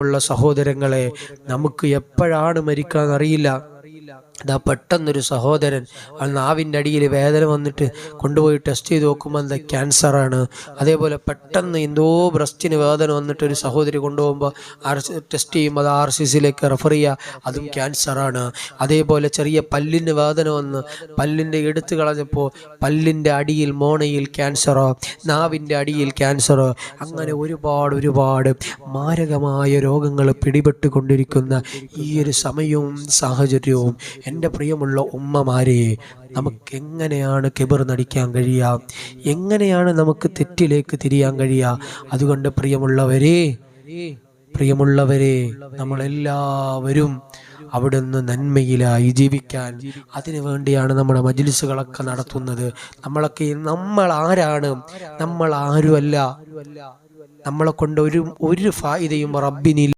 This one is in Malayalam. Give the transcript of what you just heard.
ഉള്ള സഹോദരങ്ങളെ, നമുക്ക് എപ്പോഴാണ് മരിക്കാൻ അറിയില്ല. ഇതാ പെട്ടെന്നൊരു സഹോദരൻ നാവിൻ്റെ അടിയിൽ വേദന വന്നിട്ട് കൊണ്ടുപോയി ടെസ്റ്റ് ചെയ്ത് നോക്കുമ്പോൾ എന്താ ക്യാൻസറാണ്. അതേപോലെ പെട്ടെന്ന് എന്തോ ബ്രസ്റ്റിന് വേദന വന്നിട്ട് ഒരു സഹോദരി കൊണ്ടുപോകുമ്പോൾ ടെസ്റ്റ് ചെയ്യുമ്പോൾ അത് RCCയിലേക്ക് റെഫർ ചെയ്യുക, അതും ക്യാൻസറാണ്. അതേപോലെ ചെറിയ പല്ലിന് വേദന വന്ന് പല്ലിൻ്റെ എടുത്തു കളഞ്ഞപ്പോൾ പല്ലിൻ്റെ അടിയിൽ മോണയിൽ ക്യാൻസറോ, നാവിൻ്റെ അടിയിൽ ക്യാൻസറോ, അങ്ങനെ ഒരുപാട് മാരകമായ രോഗങ്ങൾ പിടിപെട്ടുകൊണ്ടിരിക്കുന്ന ഈ ഒരു സമയവും സാഹചര്യവും എൻ്റെ പ്രിയമുള്ള ഉമ്മമാരെ, നമുക്കെങ്ങനെയാണ് കിബർ നടിക്കാൻ കഴിയുക? എങ്ങനെയാണ് നമുക്ക് തെറ്റിലേക്ക് തിരിയാൻ കഴിയുക? അതുകൊണ്ട് പ്രിയമുള്ളവരെ നമ്മളെല്ലാവരും അവിടുന്ന് നന്മയിലായി ജീവിക്കാൻ അതിനു വേണ്ടിയാണ് നമ്മുടെ മജ്ലിസുകളൊക്കെ നടത്തുന്നത്. നമ്മൾ ആരാണ്? നമ്മൾ ആരുമല്ല. നമ്മളെ കൊണ്ട് ഒരു ഫായിദയും റബ്ബിനില്ല.